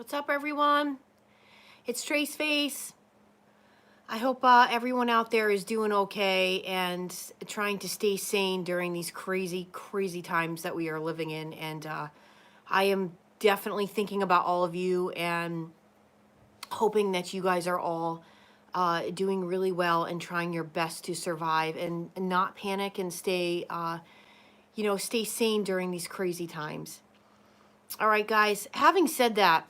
What's up, everyone? It's Trace Face. I hope everyone out there is doing okay and trying to stay sane during these crazy, crazy times that we are living in. And I am definitely thinking about all of you and hoping that you guys are all doing really well and trying your best to survive and not panic and stay, stay sane during these crazy times. All right, guys, having said that,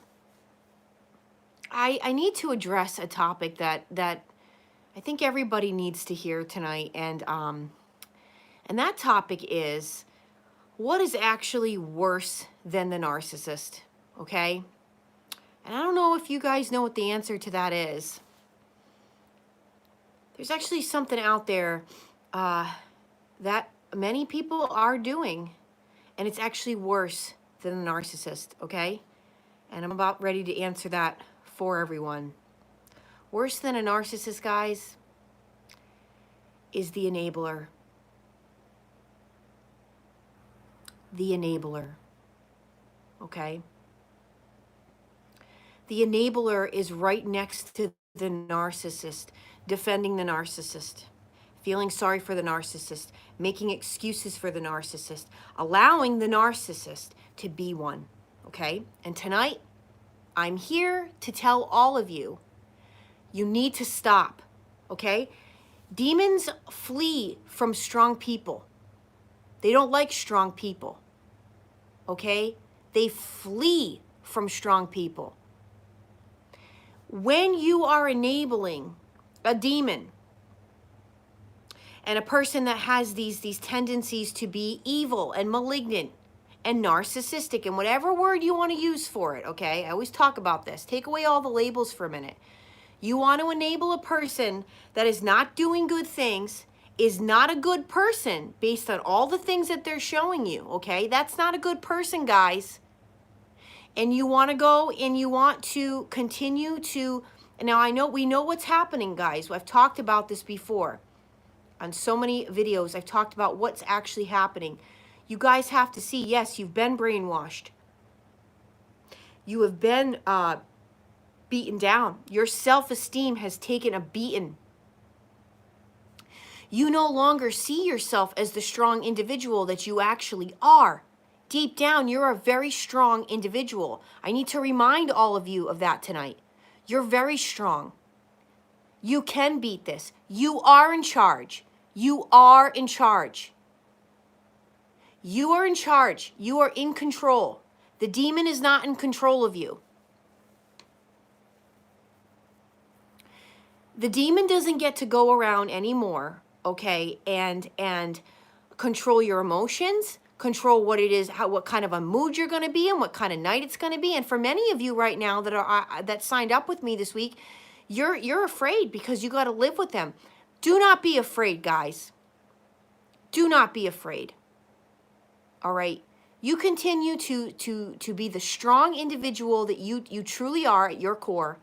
I need to address a topic that I think everybody needs to hear tonight, and that topic is what is actually worse than the narcissist, okay? And I don't know if you guys know what the answer to that is. There's actually something out there that many people are doing, and it's actually worse than a narcissist, okay? And I'm about ready to answer that for everyone. Worse than a narcissist, guys, is the enabler. The enabler. Okay? The enabler is right next to the narcissist, defending the narcissist, feeling sorry for the narcissist, making excuses for the narcissist, allowing the narcissist to be one. Okay? And tonight, I'm here to tell all of you, you need to stop, okay? Demons flee from strong people. They don't like strong people, okay? They flee from strong people. When you are enabling a demon and a person that has these tendencies to be evil and malignant and narcissistic, and whatever word you want to use for it, okay? I always talk about this. Take away all the labels for a minute. You want to enable a person that is not doing good things, is not a good person based on all the things that they're showing you, okay? That's not a good person, guys. And you want to go and you want to continue to, now we know what's happening, guys. I've talked about this before. On so many videos, I've talked about what's actually happening. You guys have to see, yes, you've been brainwashed. You have been beaten down. Your self-esteem has taken a beating. You no longer see yourself as the strong individual that you actually are. Deep down, you're a very strong individual. I need to remind all of you of that tonight. You're very strong. You can beat this. You are in charge. You are in charge. You are in charge. You are in control. The demon is not in control of you. The demon doesn't get to go around anymore, okay, and control your emotions, control what it is, what kind of a mood you're going to be in, what kind of night it's going to be. And for many of you right now that are that signed up with me this week, you're afraid because you got to live with them. Do not be afraid, guys. Do not be afraid. All right? You continue to be the strong individual that you truly are at your core.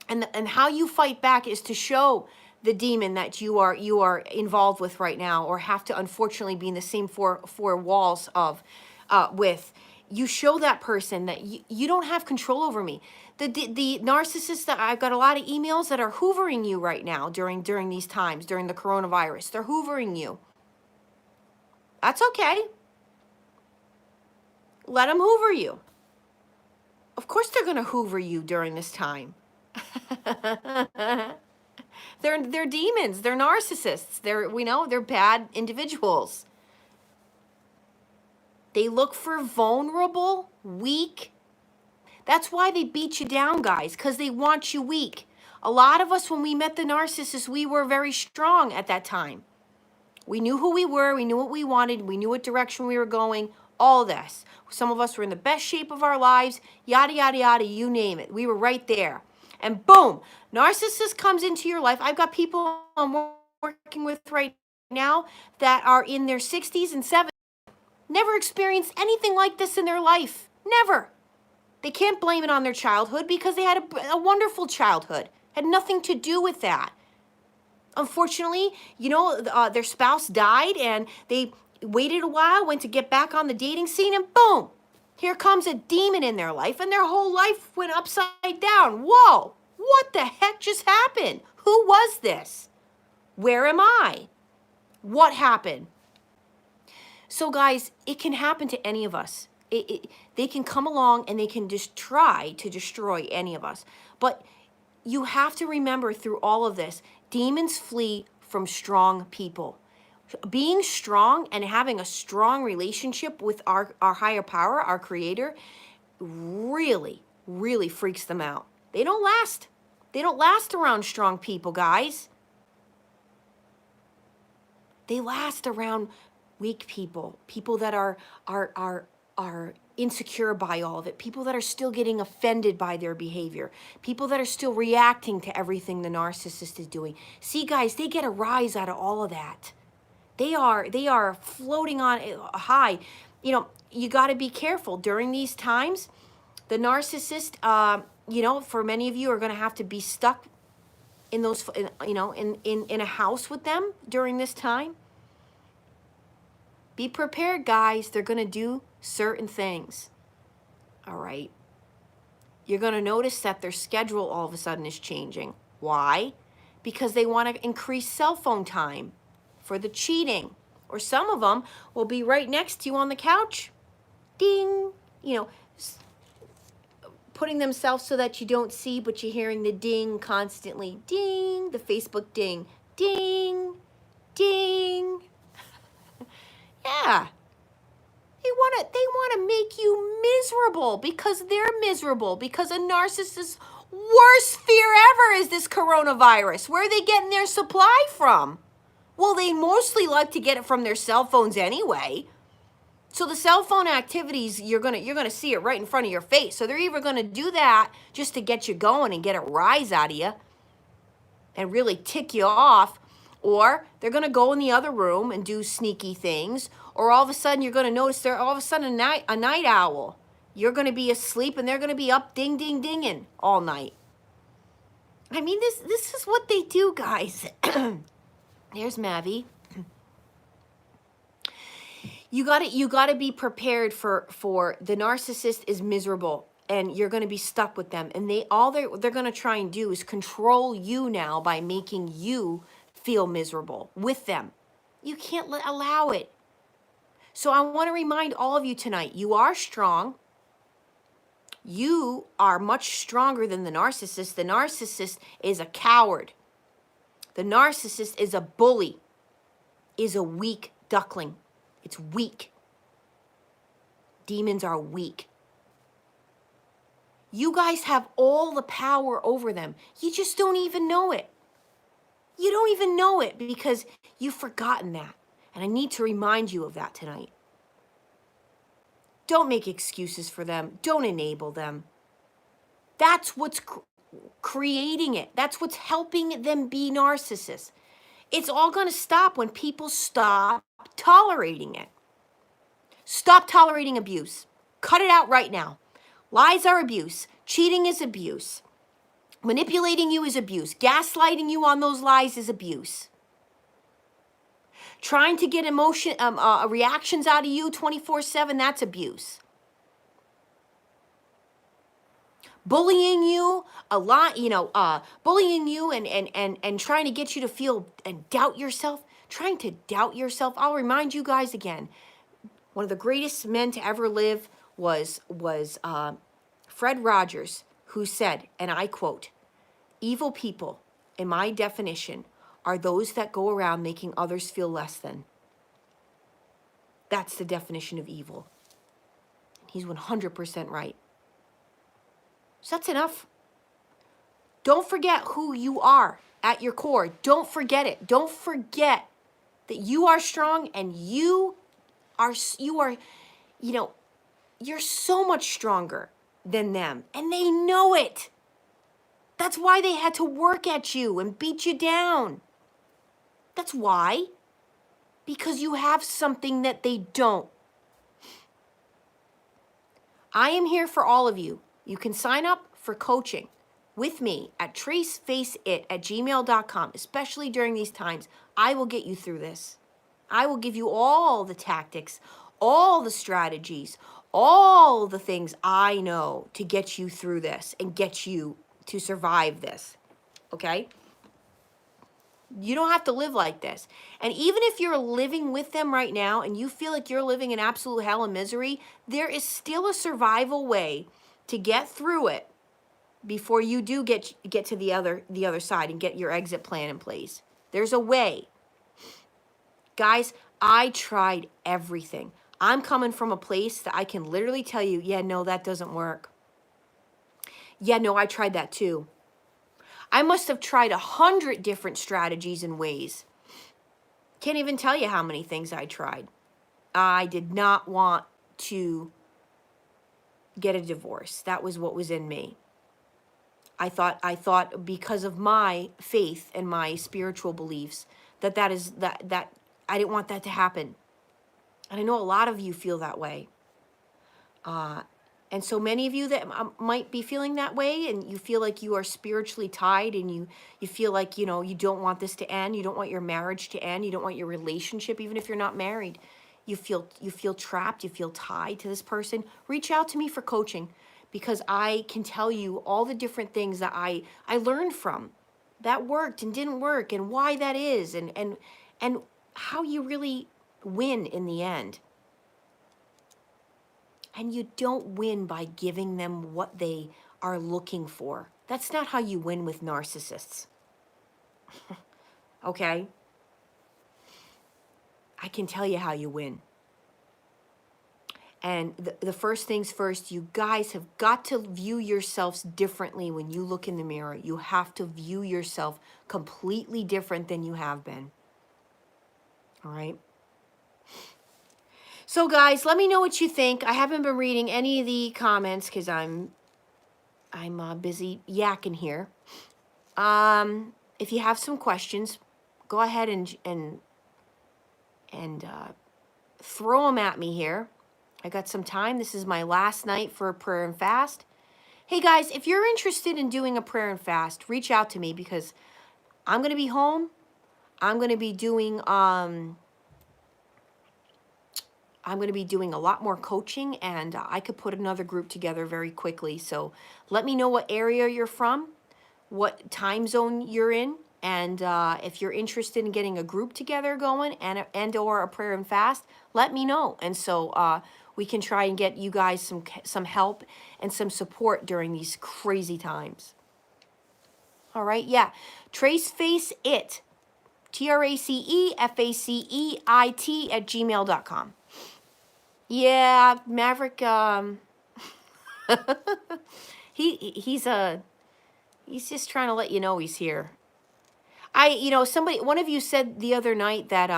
And how you fight back is to show the demon that you are involved with right now, or have to unfortunately be in the same four walls of with. You show that person that you don't have control over me. The narcissist, that I've got a lot of emails that are hoovering you right now during these times, during the coronavirus. They're hoovering you. That's okay. Let them hoover you. Of course they're going to hoover you during this time. They're demons. They're narcissists. They're bad individuals. They look for vulnerable, weak. That's why they beat you down, guys, because they want you weak. A lot of us, when we met the narcissist, we were very strong at that time. We knew who we were. We knew what we wanted. We knew what direction we were going. All this. Some of us were in the best shape of our lives. Yada, yada, yada, you name it. We were right there. And boom, narcissist comes into your life. I've got people I'm working with right now that are in their 60s and 70s. Never experienced anything like this in their life. Never. They can't blame it on their childhood because they had a wonderful childhood. Had nothing to do with that. Unfortunately, their spouse died and they waited a while, went to get back on the dating scene, and boom, Here comes a demon in their life, and their whole life went upside down. Whoa, what the heck just happened? Who was this? Where am I? What happened? So guys, it can happen to any of us. They can come along and they can just try to destroy any of us. But you have to remember through all of this, demons flee from strong people. Being strong and having a strong relationship with our higher power, our creator, really, really freaks them out. They don't last. They don't last around strong people, guys. They last around weak people, people that are insecure by all of it, people that are still getting offended by their behavior, people that are still reacting to everything the narcissist is doing. See, guys, they get a rise out of all of that. They are floating on high. You know, you got to be careful during these times. The narcissist, you know, for many of you are going to have to be stuck in those, you know, in a house with them during this time. Be prepared, guys. They're going to do certain things. All right. You're going to notice that their schedule all of a sudden is changing. Why? Because they want to increase cell phone time for the cheating. Or some of them will be right next to you on the couch. Ding. You know, putting themselves so that you don't see, but you're hearing the ding constantly. Ding. The Facebook ding. Ding. Ding. Yeah. They want to make you miserable because they're miserable, because a narcissist's worst fear ever is this coronavirus. Where are they getting their supply from? Well, they mostly like to get it from their cell phones anyway. So the cell phone activities, you're gonna see it right in front of your face. So they're either gonna do that just to get you going and get a rise out of you and really tick you off, or they're gonna go in the other room and do sneaky things, or all of a sudden you're gonna notice they're all of a sudden a night owl. You're gonna be asleep and they're gonna be up ding ding dinging all night. I mean, this is what they do, guys. There's Mavi. You gotta be prepared for the narcissist is miserable and you're gonna be stuck with them. And they're gonna try and do is control you now by making you feel miserable with them. You can't allow it. So I want to remind all of you tonight, you are strong. You are much stronger than the narcissist. The narcissist is a coward. The narcissist is a bully, is a weak duckling. It's weak. Demons are weak. You guys have all the power over them. You just don't even know it. You don't even know it because you've forgotten that. And I need to remind you of that tonight. Don't make excuses for them. Don't enable them. That's what's creating it. That's what's helping them be narcissists. It's all going to stop when people stop tolerating it. Stop tolerating abuse. Cut it out right now. Lies are abuse. Cheating is abuse. Manipulating you is abuse. Gaslighting you on those lies is abuse. Trying to get reactions out of you 24/7, that's abuse. Bullying you a lot, bullying you and trying to get you to feel and doubt yourself, trying to doubt yourself. I'll remind you guys again, one of the greatest men to ever live was Fred Rogers, who said, and I quote, "Evil people, in my definition, are those that go around making others feel less than." That's the definition of evil. He's 100% right. So that's enough. Don't forget who you are at your core. Don't forget it. Don't forget that you are strong and you're so much stronger than them. And they know it. That's why they had to work at you and beat you down. That's why. Because you have something that they don't. I am here for all of you. You can sign up for coaching with me at tracefaceit@gmail.com, especially during these times. I will get you through this. I will give you all the tactics, all the strategies, all the things I know to get you through this and get you to survive this. Okay? You don't have to live like this. And even if you're living with them right now and you feel like you're living in absolute hell and misery, there is still a survival way to get through it before you do get to the other side and get your exit plan in place. There's a way. Guys, I tried everything. I'm coming from a place that I can literally tell you, yeah, no, that doesn't work. Yeah, no, I tried that too. I must have tried 100 different strategies and ways. Can't even tell you how many things I tried. I did not want to get a divorce. That was what was in me. I thought because of my faith and my spiritual beliefs that I didn't want that to happen. And I know a lot of you feel that way. And so many of you that might be feeling that way, and you feel like you are spiritually tied, and you feel like, you don't want this to end. You don't want your marriage to end. You don't want your relationship, even if you're not married. You feel trapped. You feel tied to this person. Reach out to me for coaching, because I can tell you all the different things that I learned from that worked and didn't work, and why that is, and how you really win in the end. And you don't win by giving them what they are looking for. That's not how you win with narcissists. Okay? I can tell you how you win. And the first things first, you guys have got to view yourselves differently when you look in the mirror. You have to view yourself completely different than you have been. All right? So guys, let me know what you think. I haven't been reading any of the comments because I'm busy yakking here. If you have some questions, go ahead and throw them at me here. I got some time. This is my last night for a prayer and fast. Hey guys, if you're interested in doing a prayer and fast, reach out to me, because I'm going to be home. I'm going to be doing a lot more coaching, and I could put another group together very quickly. So let me know what area you're from, what time zone you're in, and if you're interested in getting a group together going and or a prayer and fast, let me know. And so we can try and get you guys some help and some support during these crazy times. All right, yeah. TraceFaceIt, TraceFaceit@gmail.com. Yeah, Maverick, he's just trying to let you know he's here. One of you said the other night that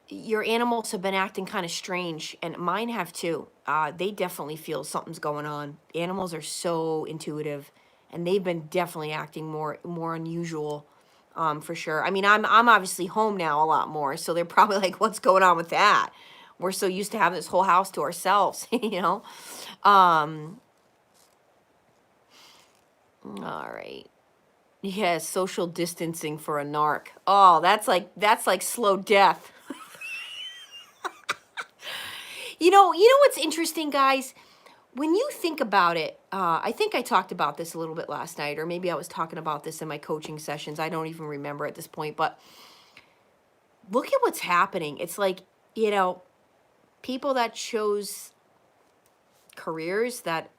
your animals have been acting kind of strange, and mine have too. They definitely feel something's going on. Animals are so intuitive, and they've been definitely acting more unusual. For sure. I mean, I'm obviously home now a lot more, so they're probably like, what's going on with that? We're so used to having this whole house to ourselves, All right. Yeah, social distancing for a narc. Oh, that's like slow death. You know what's interesting, guys? When you think about it, I think I talked about this a little bit last night, or maybe I was talking about this in my coaching sessions. I don't even remember at this point, but look at what's happening. It's like, people that chose careers that,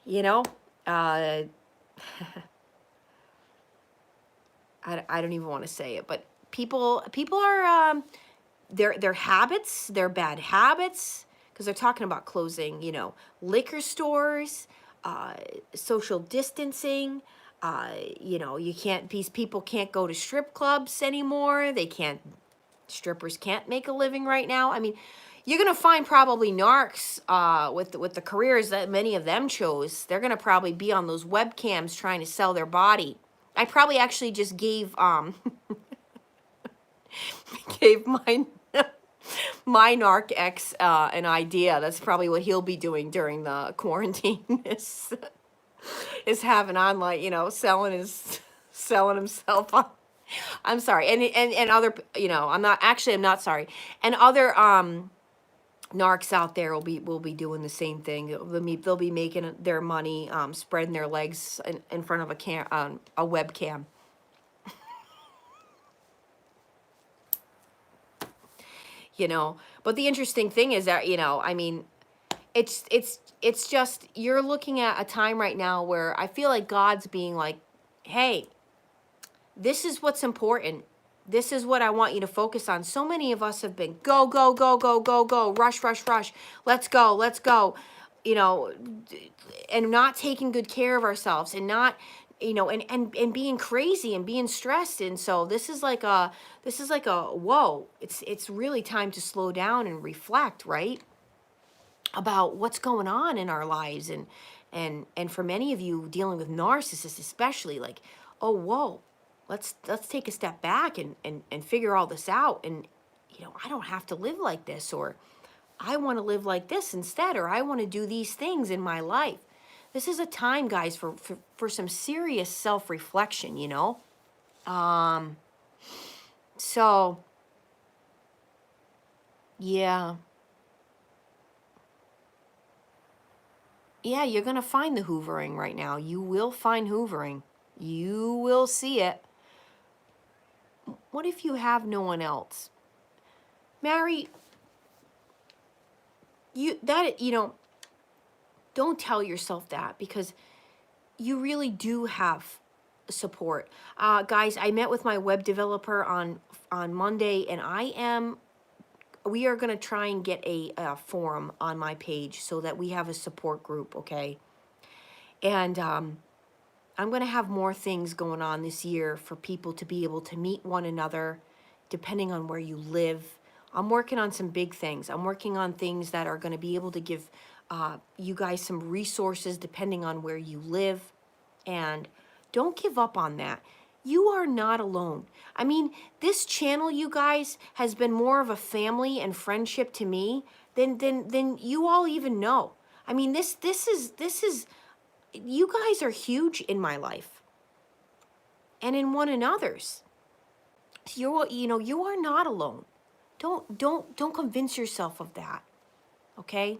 I don't even want to say it, but people are, their habits, their bad habits, because they're talking about closing, liquor stores, social distancing. These people can't go to strip clubs anymore. Strippers can't make a living right now. I mean, you're going to find probably narcs with the careers that many of them chose. They're going to probably be on those webcams trying to sell their body. I probably actually just gave my narc ex an idea. That's probably what he'll be doing during the quarantine is having online, selling himself on I'm sorry. And other, I'm not sorry. And other narcs out there will be doing the same thing. They'll be making their money, spreading their legs in front of a webcam. But the interesting thing is that, I mean, it's just, you're looking at a time right now where I feel like God's being like, hey, this is what's important. This is what I want you to focus on. So many of us have been go, go, go, go, go, go, rush, rush, rush. Let's go, let's go. And not taking good care of ourselves, and not, and being crazy and being stressed. And so this is like a whoa. It's really time to slow down and reflect, right? About what's going on in our lives. And for many of you dealing with narcissists especially, like, oh whoa, let's take a step back and figure all this out. And I don't have to live like this, or I want to live like this instead, or I want to do these things in my life. This is a time, guys, for some serious self-reflection. So yeah. Yeah, you're going to find the hoovering right now. You will find hoovering. You will see it. What if you have no one else? Mary, don't tell yourself that, because you really do have support. Guys, I met with my web developer on Monday, and we are going to try and get a forum on my page so that we have a support group, okay? And I'm going to have more things going on this year for people to be able to meet one another depending on where you live. I'm working on some big things. I'm working on things that are going to be able to give you guys some resources depending on where you live. And don't give up on that. You are not alone. I mean, this channel, you guys, has been more of a family and friendship to me than you all even know. I mean, this is you guys are huge in my life and in one another's. You are not alone. Don't convince yourself of that. Okay?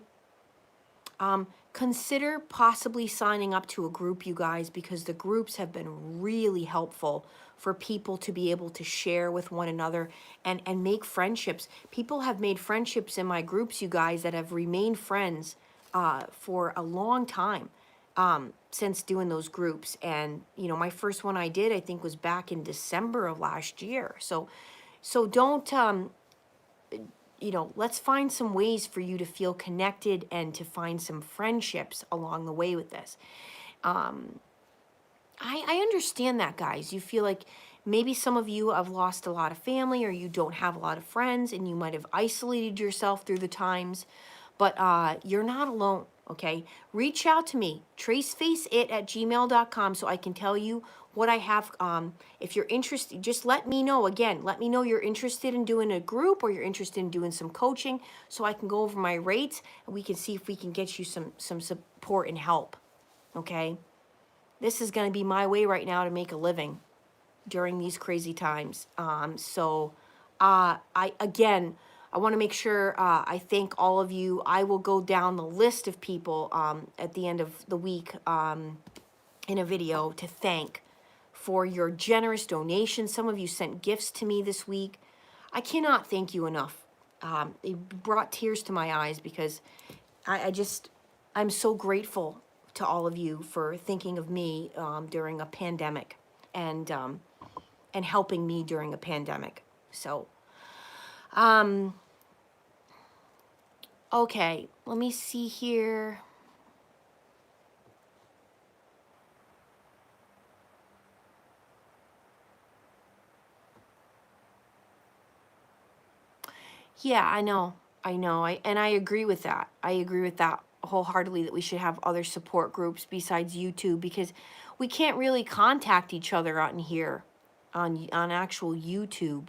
Consider possibly signing up to a group, you guys, because the groups have been really helpful for people to be able to share with one another and make friendships. People have made friendships in my groups, you guys, that have remained friends for a long time since doing those groups. And, my first one I did, I think, was back in December of last year. So don't, let's find some ways for you to feel connected and to find some friendships along the way with this. I understand that, guys. You feel like maybe some of you have lost a lot of family, or you don't have a lot of friends, and you might have isolated yourself through the times, but you're not alone, okay? Reach out to me, tracefaceit@gmail.com, so I can tell you what I have. If you're interested, just let me know. Again, let me know you're interested in doing a group, or you're interested in doing some coaching, so I can go over my rates and we can see if we can get you some support and help, okay? This is going to be my way right now to make a living during these crazy times. I want to make sure I thank all of you. I will go down the list of people at the end of the week in a video to thank for your generous donations. Some of you sent gifts to me this week. I cannot thank you enough. It brought tears to my eyes because I'm so grateful to all of you for thinking of me during a pandemic and helping me during a pandemic. So, okay, let me see here. Yeah, I know. And I agree with that. I agree with that wholeheartedly, that we should have other support groups besides YouTube, because we can't really contact each other out in here on actual YouTube,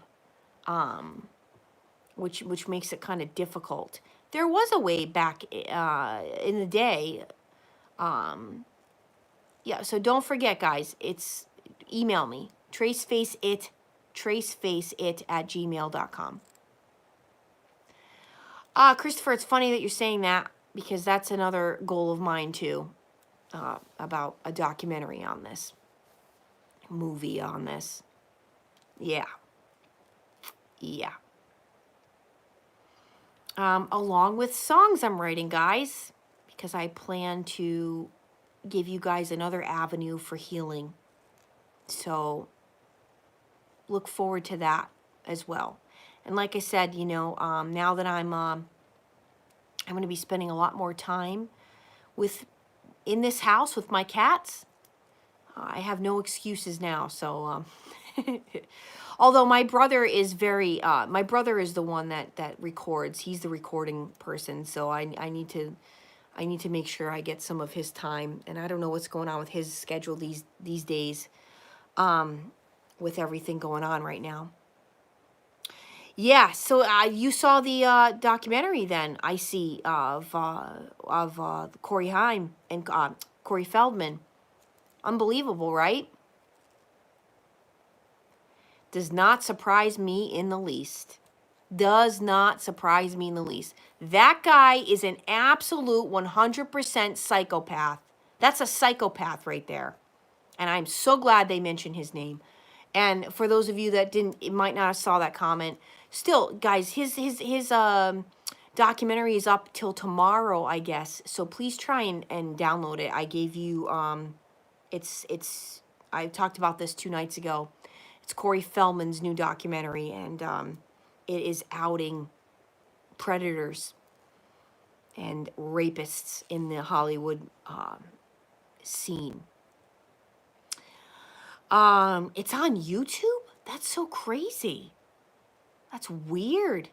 which makes it kind of difficult. There was a way back in the day. Yeah, so don't forget, guys, it's email me, tracefaceit tracefaceit@gmail.com. Christopher, it's funny that you're saying that because that's another goal of mine too, about a documentary on this, movie on this. Yeah. Yeah. Along with songs I'm writing, guys, because I plan to give you guys another avenue for healing. So look forward to that as well. And like I said, you know, now that I'm going to be spending a lot more time in this house with my cats. I have no excuses now. So, although my brother is my brother is the one that records. He's the recording person. So I need to make sure I get some of his time. And I don't know what's going on with his schedule these days, with everything going on right now. Yeah, so you saw the documentary then, I see, of Corey Haim and Corey Feldman. Unbelievable, right? Does not surprise me in the least. Does not surprise me in the least. That guy is an absolute 100% psychopath. That's a psychopath right there. And I'm so glad they mentioned his name. And for those of you that might not have saw that comment, still, guys, his documentary is up till tomorrow, I guess. So please try and download it. I gave you I talked about this 2 nights ago. It's Corey Feldman's new documentary, and it is outing predators and rapists in the Hollywood scene. It's on YouTube? That's so crazy. That's weird.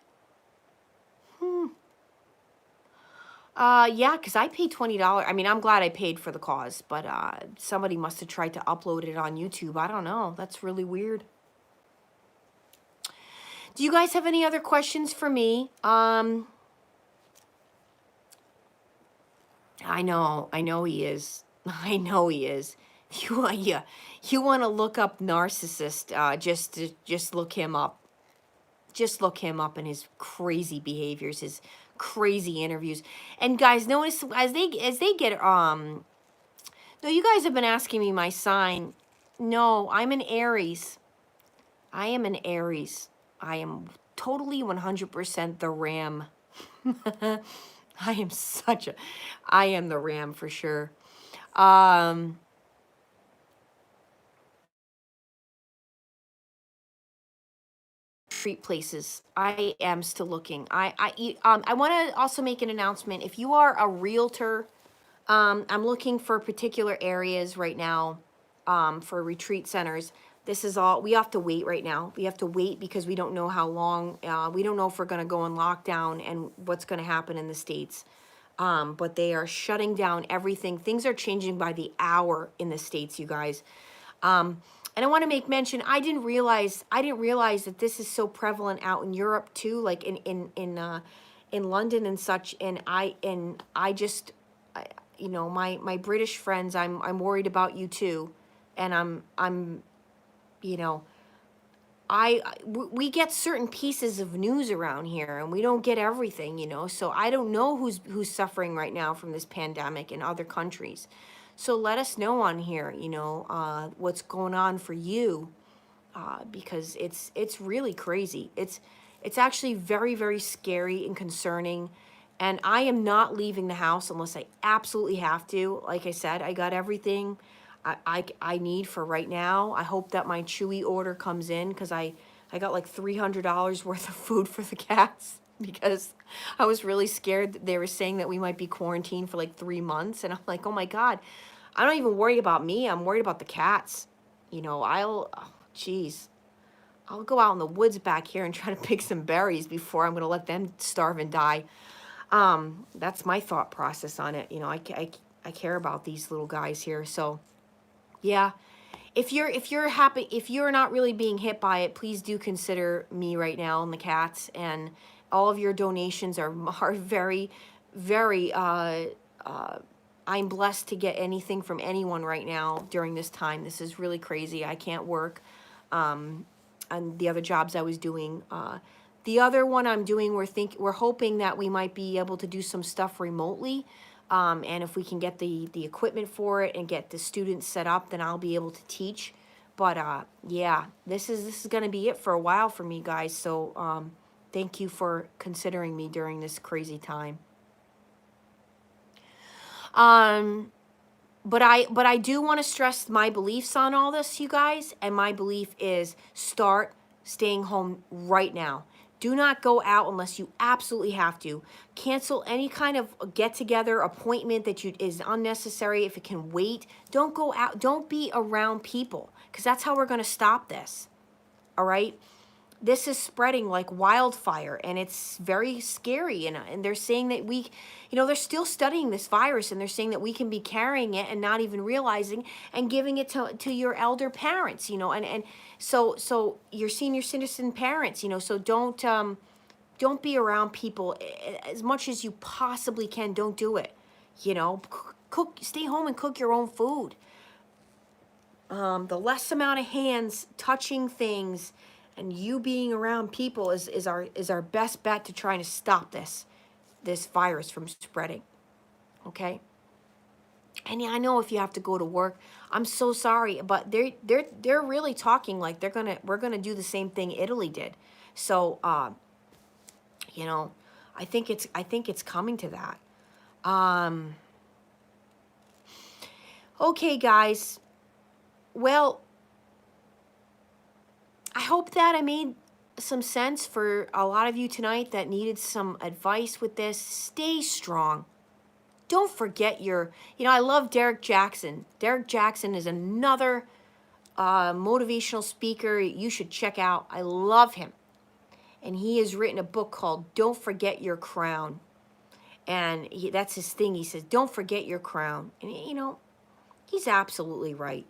Yeah, because I paid $20. I mean, I'm glad I paid for the cause, but somebody must have tried to upload it on YouTube. I don't know. That's really weird. Do you guys have any other questions for me? I know he is. I know he is. You want to look up Narcissist, just look him up. Just look him up and his crazy behaviors, his crazy interviews. And guys, notice as they get no, you guys have been asking me my sign. No, I'm an Aries. I am an Aries. I am totally 100% the Ram. I am the Ram for sure. Treat places. I am still looking. I want to also make an announcement. If you are a realtor, I'm looking for particular areas right now, for retreat centers. This is all, we have to wait right now. We have to wait because we don't know how long, we don't know if we're going to go in lockdown and what's going to happen in the States. But they are shutting down everything. Things are changing by the hour in the States, you guys. And I want to make mention, I didn't realize that this is so prevalent out in Europe too, like in London and such. And I just, you know, my British friends, I'm worried about you too. And I'm, you know, we get certain pieces of news around here and we don't get everything, you know. So I don't know who's suffering right now from this pandemic in other countries. So let us know on here, you know, what's going on for you, because it's really crazy. It's actually very, very scary and concerning. And I am not leaving the house unless I absolutely have to. Like I said, I got everything I need for right now. I hope that my Chewy order comes in because I got like $300 worth of food for the cats. Because I was really scared. They were saying that we might be quarantined for like 3 months. And I'm like, oh my God, I don't even worry about me. I'm worried about the cats. You know, I'll go out in the woods back here and try to pick some berries before I'm going to let them starve and die. That's my thought process on it. You know, I care about these little guys here. So yeah, if you're not really being hit by it, please do consider me right now and the cats, and all of your donations are very, very, I'm blessed to get anything from anyone right now during this time. This is really crazy. I can't work. and the other jobs I was doing. The other one I'm doing, we're hoping that we might be able to do some stuff remotely. And if we can get the equipment for it and get the students set up, then I'll be able to teach. But yeah, this is going to be it for a while for me, guys. So thank you for considering me during this crazy time. But I do want to stress my beliefs on all this, you guys. And my belief is start staying home right now. Do not go out unless you absolutely have to. Cancel any kind of get-together appointment that is unnecessary if it can wait. Don't go out. Don't be around people, because that's how we're going to stop this. All right? This is spreading like wildfire, and it's very scary. And they're saying that they're still studying this virus, and they're saying that we can be carrying it and not even realizing, and giving it to your elder parents, and so your senior citizen parents, so don't be around people as much as you possibly can. Don't do it. Stay home and cook your own food. The less amount of hands touching things and you being around people is our best bet to trying to stop this virus from spreading. Okay? And yeah, I know if you have to go to work, I'm so sorry, but they're really talking like we're gonna do the same thing Italy did. So I think it's coming to that. Okay, guys. Well, I hope that I made some sense for a lot of you tonight that needed some advice with this. Stay strong. Don't forget I love Derek Jackson. Derek Jackson is another motivational speaker you should check out. I love him. And he has written a book called Don't Forget Your Crown. And that's his thing. He says, don't forget your crown. And, he's absolutely right.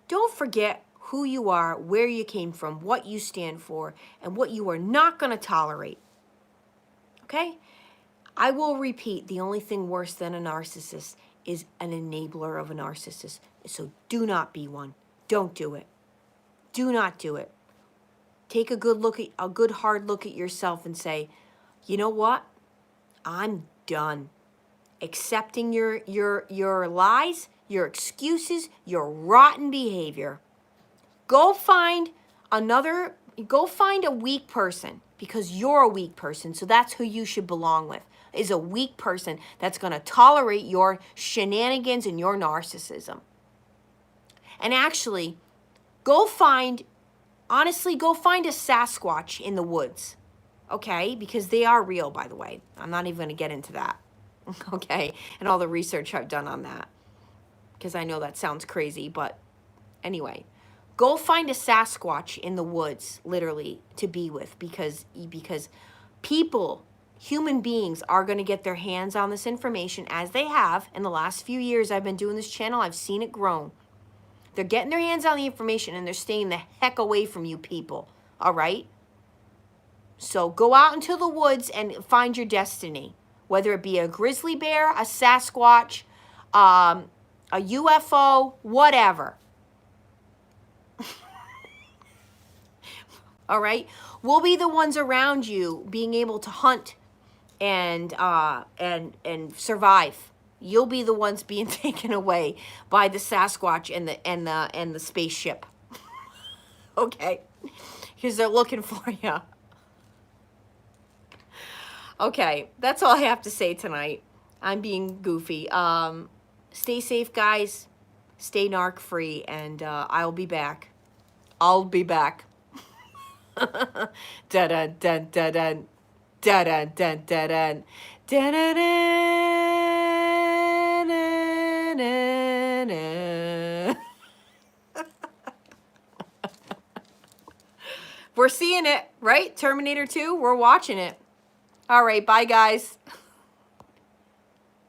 Don't forget who you are, where you came from, what you stand for, and what you are not going to tolerate. Okay? I will repeat, the only thing worse than a narcissist is an enabler of a narcissist. So do not be one. Don't do it. Do not do it. Take a good hard look at yourself and say, you know what? I'm done accepting your lies, your excuses, your rotten behavior. Go find a weak person, because you're a weak person. So that's who you should belong with, is a weak person that's going to tolerate your shenanigans and your narcissism. And actually, go find a Sasquatch in the woods. Okay? Because they are real, by the way. I'm not even going to get into that. Okay? And all the research I've done on that. Because I know that sounds crazy, but anyway. Go find a Sasquatch in the woods, literally, to be with, because people, human beings, are going to get their hands on this information, as they have in the last few years I've been doing this channel. I've seen it grow. They're getting their hands on the information, and they're staying the heck away from you people, all right? So go out into the woods and find your destiny, whether it be a grizzly bear, a Sasquatch, a UFO, whatever. All right, we'll be the ones around you being able to hunt and survive. You'll be the ones being taken away by the Sasquatch and the spaceship. Okay, because they're looking for you. Okay, that's all I have to say tonight. I'm being goofy. Stay safe, guys. Stay narc free, and I'll be back. I'll be back. Da da da da da da da da da da da da. We're seeing it, right? Terminator 2, we're watching it. All right, bye guys.